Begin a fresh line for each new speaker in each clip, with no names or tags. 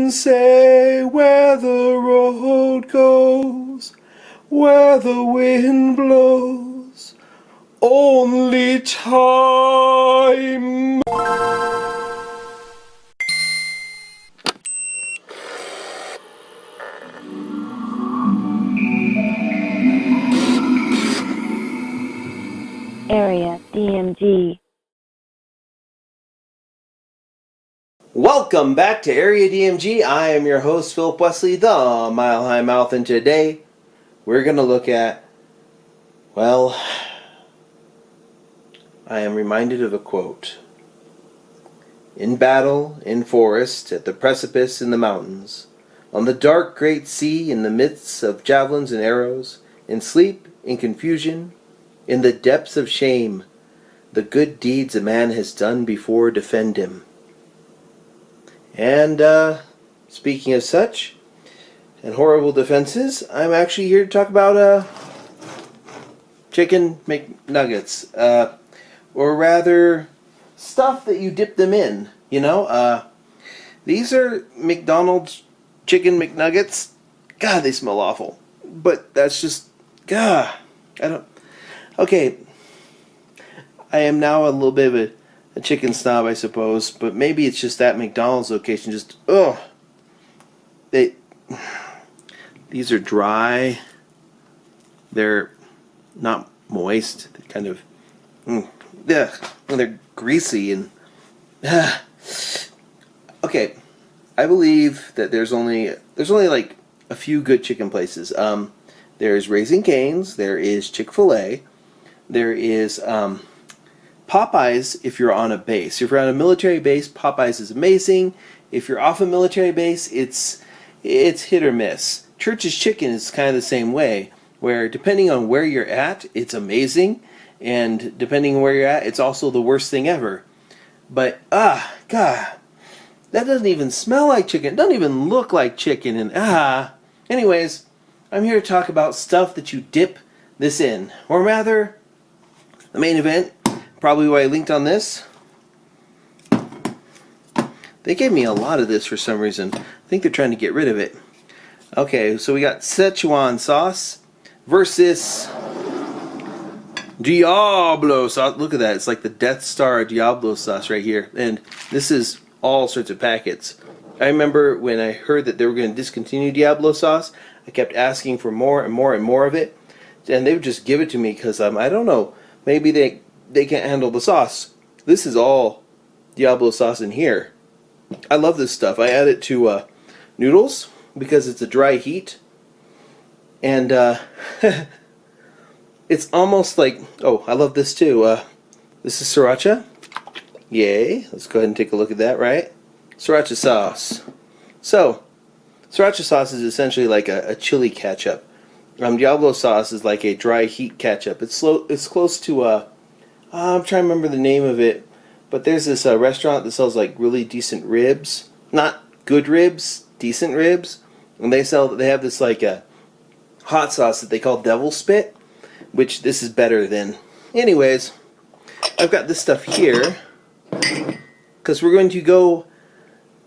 can say where the road goes, where the wind blows, only time.
Area DMG.
Welcome back to Area DMG. I am your host, Philip Wesley, the Mile High Mouth, and today we're going to look at, well, I am reminded of a quote. In battle, in forest, at the precipice in the mountains, on the dark great sea, in the midst of javelins and arrows, in sleep, in confusion, in the depths of shame, the good deeds a man has done before defend him. And, speaking of such, and horrible defenses, I'm actually here to talk about, chicken McNuggets. Or rather, stuff that you dip them in, you know? These are McDonald's chicken McNuggets. God, they smell awful. But that's just, okay, I am now a little bit of a chicken snob, I suppose, but maybe it's just that McDonald's location just, these are dry, they're not moist, they're kind of, they're greasy and, okay, I believe that there's only like a few good chicken places. There's Raising Cane's, there is Chick-fil-A, there is Popeyes if you're on a base. If you're on a military base, Popeyes is amazing. If you're off a military base, it's hit or miss. Church's Chicken is kind of the same way, where depending on where you're at, it's amazing, and depending on where you're at, it's also the worst thing ever. But, God, that doesn't even smell like chicken. It doesn't even look like chicken, and anyways, I'm here to talk about stuff that you dip this in, or rather, the main event, probably why I linked on this. They gave me a lot of this for some reason. I think they're trying to get rid of it. Okay, so we got Szechuan sauce versus Diablo Sauce. Look at that. It's like the Death Star Diablo Sauce right here. And this is all sorts of packets. I remember when I heard that they were going to discontinue Diablo Sauce, I kept asking for more and more and more of it. And they would just give it to me because, I don't know, maybe they can't handle the sauce. This is all Diablo Sauce in here. I love this stuff. I add it to noodles because it's a dry heat. And it's almost like, I love this too. This is Sriracha. Yay. Let's go ahead and take a look at that, right? Sriracha Sauce. So, Sriracha Sauce is essentially like a chili ketchup. Diablo Sauce is like a dry heat ketchup. It's close to I'm trying to remember the name of it, but there's this restaurant that sells like really decent ribs, not good ribs, decent ribs, and they have this like a hot sauce that they call Devil Spit, which this is better than. Anyways, I've got this stuff here because we're going to go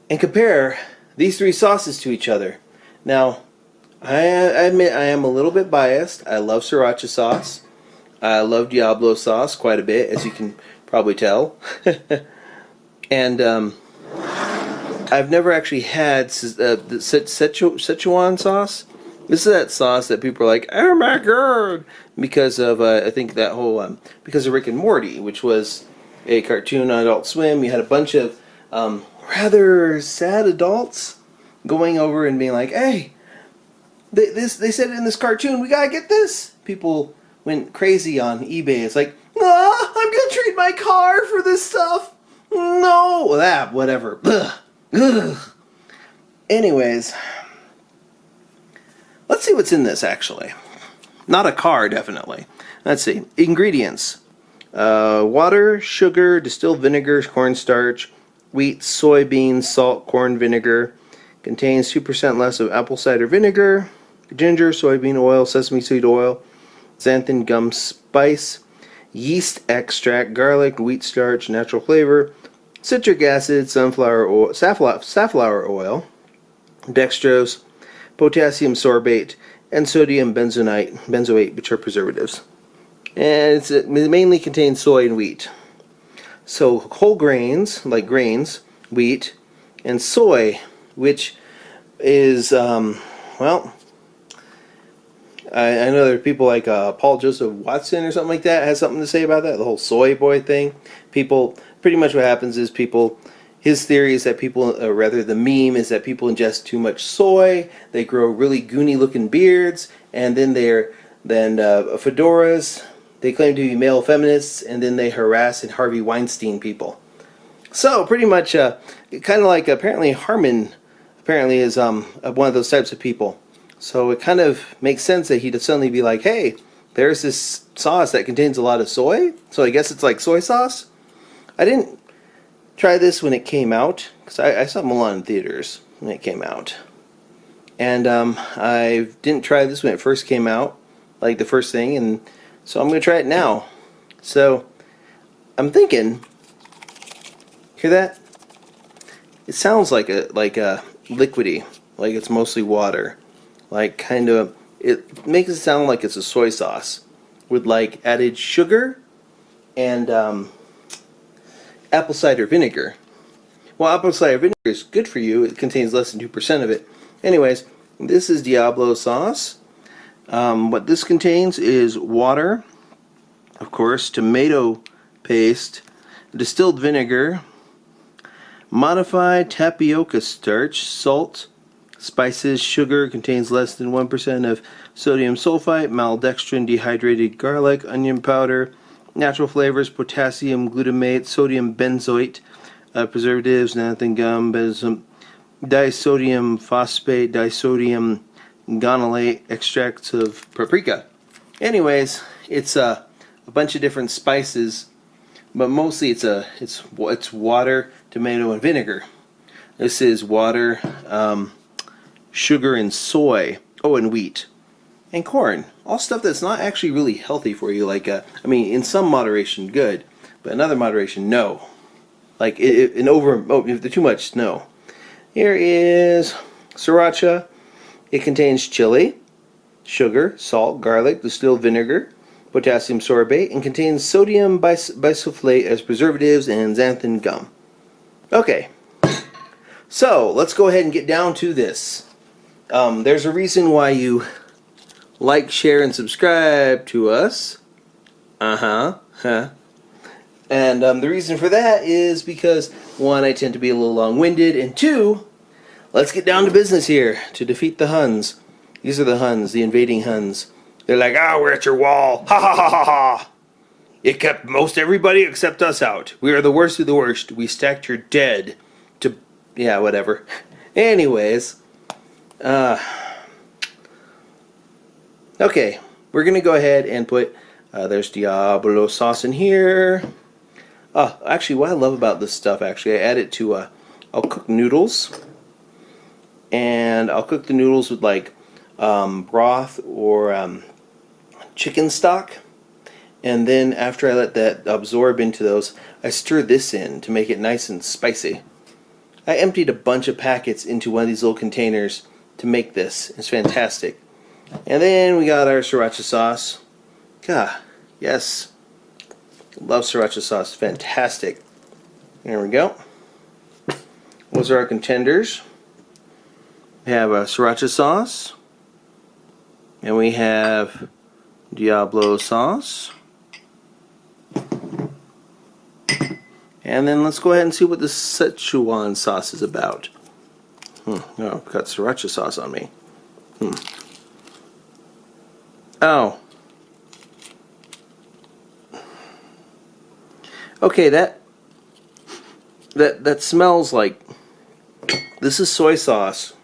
and compare these three sauces to each other. Now, I admit I am a little bit biased. I love Sriracha Sauce. I love Diablo Sauce quite a bit, as you can probably tell. And I've never actually had the Szechuan sauce. This is that sauce that people are like, oh my god, because of I think that whole because of Rick and Morty, which was a cartoon on Adult Swim. You had a bunch of rather sad adults going over and being like, hey, they said in this cartoon, we gotta get this. People went crazy on eBay. It's like, I'm gonna trade my car for this stuff. No, whatever. Ugh. Anyways, let's see what's in this actually. Not a car, definitely. Let's see. Ingredients. Water, sugar, distilled vinegar, cornstarch, wheat, soybeans, salt, corn vinegar. Contains 2% less of apple cider vinegar, ginger, soybean oil, sesame seed oil, xanthan gum spice, yeast extract, garlic, wheat starch, natural flavor, citric acid, sunflower oil, safflower oil, dextrose, potassium sorbate, and sodium benzoate, which are preservatives. And it mainly contains soy and wheat. So whole grains, like grains, wheat, and soy, which is, well, I know there are people like Paul Joseph Watson or something like that has something to say about that, the whole soy boy thing. People, pretty much what happens is his theory is that people, or rather the meme is that people ingest too much soy, they grow really goony looking beards, and then fedoras, they claim to be male feminists, and then they harass and Harvey Weinstein people. So pretty much, kind of like apparently Harmon, apparently is one of those types of people. So it kind of makes sense that he'd suddenly be like, hey, there's this sauce that contains a lot of soy, so I guess it's like soy sauce. I didn't try this when it came out, because I saw Mulan in theaters when it came out. And I didn't try this when it first came out, like the first thing, and so I'm going to try it now. So I'm thinking, hear that? It sounds like a liquidy, like it's mostly water. Like kind of, it makes it sound like it's a soy sauce with like added sugar and apple cider vinegar. Well, apple cider vinegar is good for you. It contains less than 2% of it. Anyways, this is Diablo Sauce. What this contains is water, of course, tomato paste, distilled vinegar, modified tapioca starch, salt, spices, sugar, contains less than 1% of sodium sulfite, maltodextrin, dehydrated garlic, onion powder, natural flavors, potassium glutamate, sodium benzoate, preservatives, xanthan gum, disodium phosphate, disodium gonolate, extracts of paprika. Anyways, it's a bunch of different spices, but mostly it's water, tomato, and vinegar. This is water, sugar, and soy. Oh, and wheat and corn. All stuff that's not actually really healthy for you. Like, I mean, in some moderation, good, but in other moderation, no. Like, if there's too much, no. Here is sriracha. It contains chili, sugar, salt, garlic, distilled vinegar, potassium sorbate, and contains sodium bisulfite as preservatives and xanthan gum. Okay, so let's go ahead and get down to this. There's a reason why you like, share, and subscribe to us. And the reason for that is because, one, I tend to be a little long-winded, and two, let's get down to business here to defeat the Huns. These are the Huns, the invading Huns. They're like, we're at your wall. Ha ha ha ha ha. It kept most everybody except us out. We are the worst of the worst. We stacked your dead to... Yeah, whatever. Anyways. Okay. We're going to go ahead and put... there's Diablo Sauce in here. Actually, what I love about this stuff, actually, I add it to... I'll cook noodles. And I'll cook the noodles with, like, broth or chicken stock. And then after I let that absorb into those, I stir this in to make it nice and spicy. I emptied a bunch of packets into one of these little containers to make this. It's fantastic. And then we got our sriracha sauce. God, yes. Love sriracha sauce. Fantastic. There we go. Those are our contenders. We have a sriracha sauce. And we have Diablo Sauce. And then let's go ahead and see what the Szechuan sauce is about. Oh, I've got sriracha sauce on me. Oh. Okay, that smells like... This is soy sauce.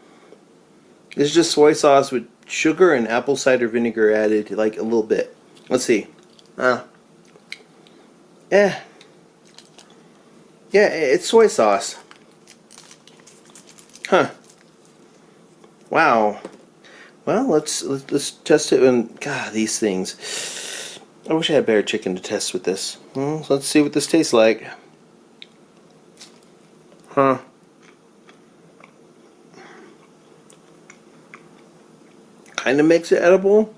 This is just soy sauce with sugar and apple cider vinegar added, like a little bit. Let's see. Yeah, it's soy sauce. Huh. Wow. Well, let's test it. And God, these things. I wish I had better chicken to test with this. So let's see what this tastes like. Huh. kind of makes it edible.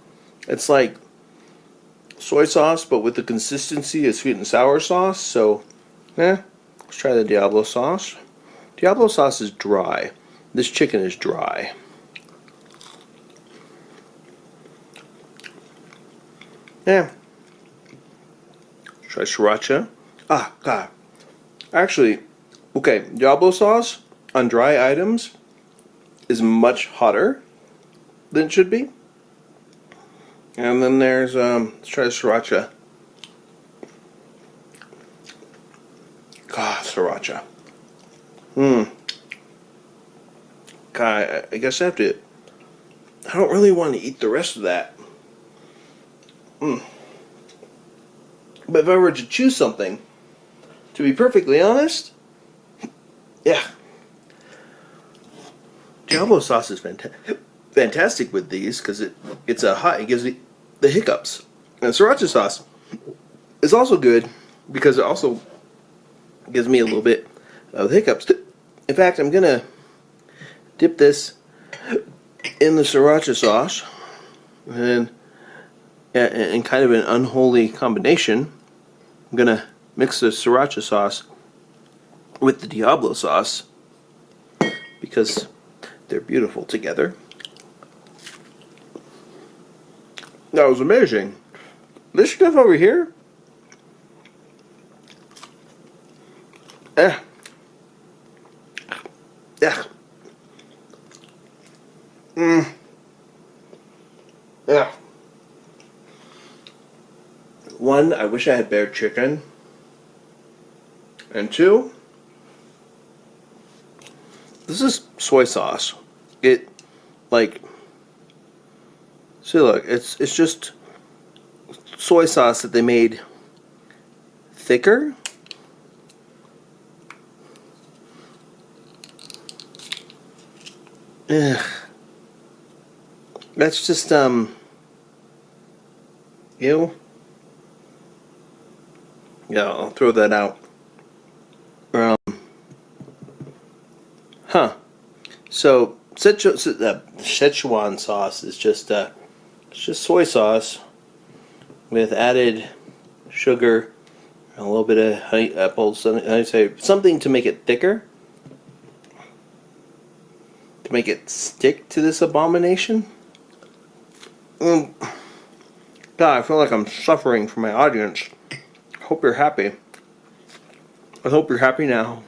It's like soy sauce, but with the consistency of sweet and sour sauce. So, let's try the Diablo sauce. Diablo sauce is dry. This chicken is dry. Yeah. Try sriracha. Ah, God. Actually, okay, Diablo sauce on dry items is much hotter than it should be. And then there's, let's try sriracha. God, sriracha. God, I guess I have to, I don't really want to eat the rest of that. But if I were to choose something, to be perfectly honest, yeah, Diablo sauce is fantastic with these because it's a hot. It gives me the hiccups. And sriracha sauce is also good because it also gives me a little bit of hiccups. In fact, I'm gonna dip this in the sriracha sauce, and in kind of an unholy combination, I'm gonna mix the sriracha sauce with the Diablo sauce because they're beautiful together. That was amazing. This stuff over here, yeah. Yeah. One, I wish I had bear chicken. And two, this is soy sauce. It, like, see, look, it's just soy sauce that they made thicker. Ugh. That's just, ew. Yeah, I'll throw that out. So Szechuan sauce is just it's just soy sauce with added sugar, and a little bit of honey apples. I say something to make it thicker, to make it stick to this abomination. God, I feel like I'm suffering for my audience. I hope you're happy. I hope you're happy now.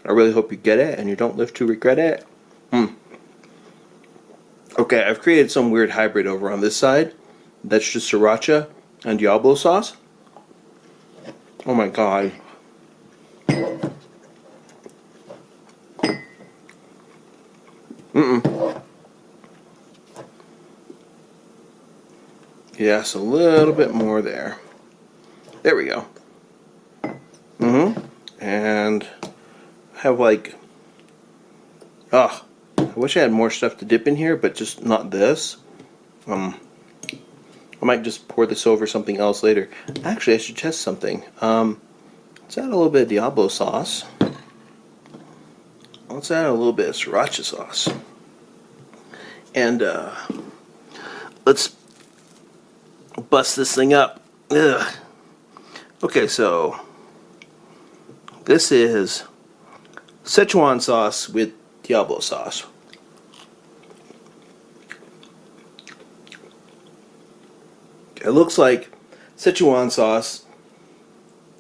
I really hope you get it and you don't live to regret it. Okay, I've created some weird hybrid over on this side. That's just sriracha and Diablo sauce. Oh my God. Yes, a little bit more there. There we go. And I have like, I wish I had more stuff to dip in here, but just not this. I might just pour this over something else later. Actually, I should test something. Let's add a little bit of Diablo sauce. Let's add a little bit of Sriracha sauce. And let's bust this thing up. Ugh. Okay, so this is Szechuan sauce with Diablo sauce. It looks like Szechuan sauce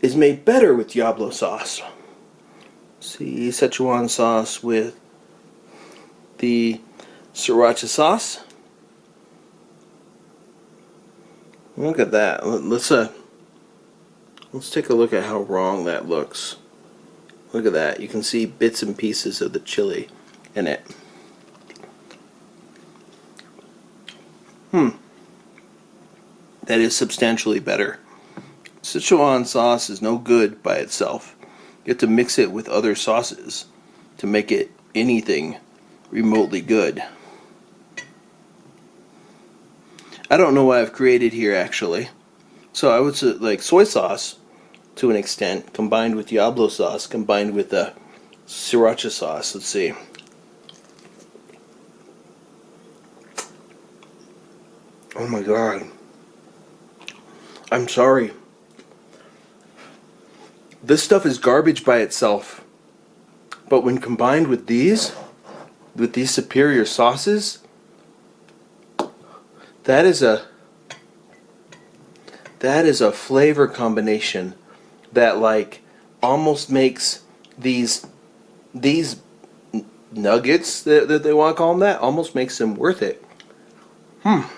is made better with Diablo sauce. See, Szechuan sauce with the Sriracha sauce. Look at that. Let's take a look at how wrong that looks. Look at that. You can see bits and pieces of the chili in it. That is substantially better. Szechuan sauce is no good by itself. You have to mix it with other sauces to make it anything remotely good. I don't know what I've created here actually. So I would say like soy sauce to an extent combined with Diablo sauce combined with the Sriracha sauce. Let's see. Oh my god. I'm sorry. This stuff is garbage by itself. But when combined with these superior sauces, that is a flavor combination that like almost makes these nuggets that they want to call them, that almost makes them worth it. Oh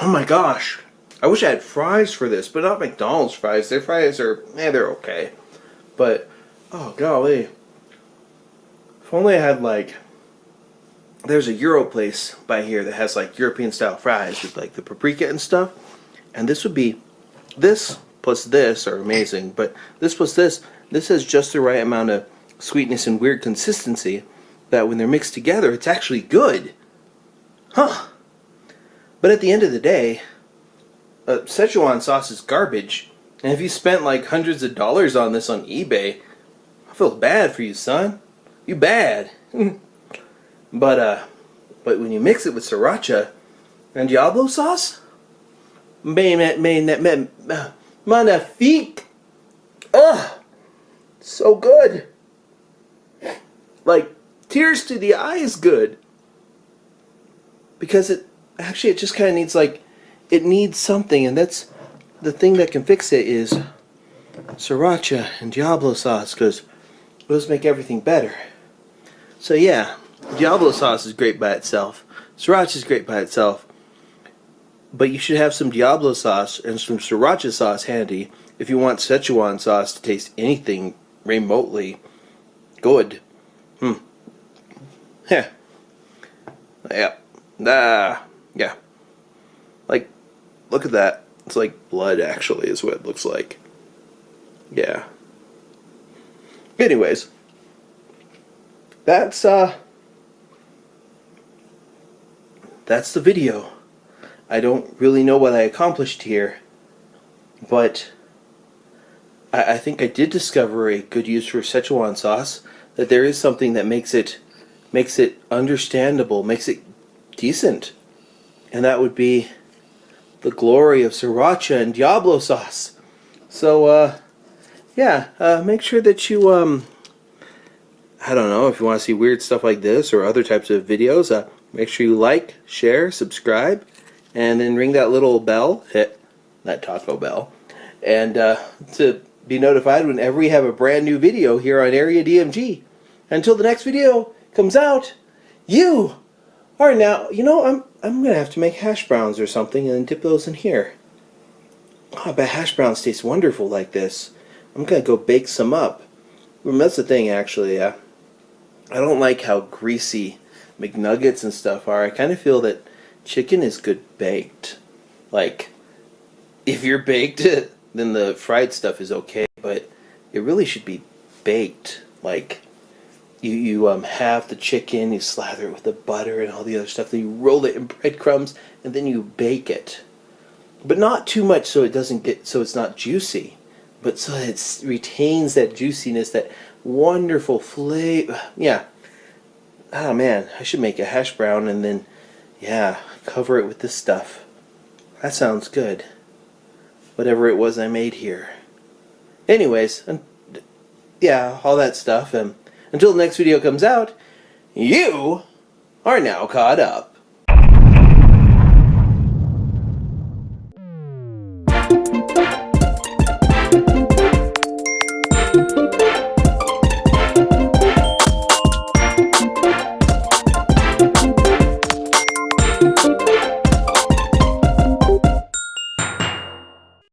my gosh. I wish I had fries for this, but not McDonald's fries. Their fries are, they're okay. But, oh golly. If only I had like, there's a Euro place by here that has like European style fries with like the paprika and stuff. And this would be, this plus this are amazing. But this plus this has just the right amount of sweetness and weird consistency that when they're mixed together, it's actually good. Huh. But at the end of the day, Szechuan sauce is garbage. And if you spent like hundreds of dollars on this on eBay, I feel bad for you, son. You bad. But when you mix it with Sriracha and Diablo Sauce, magnifique. Ugh, so good. Like tears to the eyes good. Because it just kind of needs like, it needs something, and that's the thing that can fix it is Sriracha and Diablo Sauce, because those make everything better. So yeah, Diablo Sauce is great by itself. Sriracha is great by itself. But you should have some Diablo Sauce and some Sriracha sauce handy if you want Szechuan sauce to taste anything remotely good. Yeah. Yeah. Like, look at that. It's like blood, actually, is what it looks like. Yeah. Anyways. That's the video. I don't really know what I accomplished here, but I think I did discover a good use for Szechuan sauce, that there is something that makes it understandable, makes it decent. And that would be the glory of Sriracha and Diablo Sauce. So, make sure that you, I don't know, if you want to see weird stuff like this or other types of videos, make sure you like, share, subscribe, and then ring that little bell, hit that taco bell, and to be notified whenever we have a brand new video here on Area DMG. Until the next video comes out, you are now, I'm going to have to make hash browns or something and then dip those in here. Oh, I bet hash browns taste wonderful like this. I'm going to go bake some up. That's the thing, actually. I don't like how greasy McNuggets and stuff are. I kind of feel that chicken is good baked. Like, if you're baked, then the fried stuff is okay, but it really should be baked. Like, you have the chicken, you slather it with the butter and all the other stuff, then you roll it in breadcrumbs, and then you bake it. But not too much so it's not juicy, but so that it retains that juiciness, that wonderful flavor. Yeah. Oh man, I should make a hash brown and then, cover it with this stuff. That sounds good. Whatever it was I made here. Anyways, all that stuff. Until the next video comes out, you are now caught up.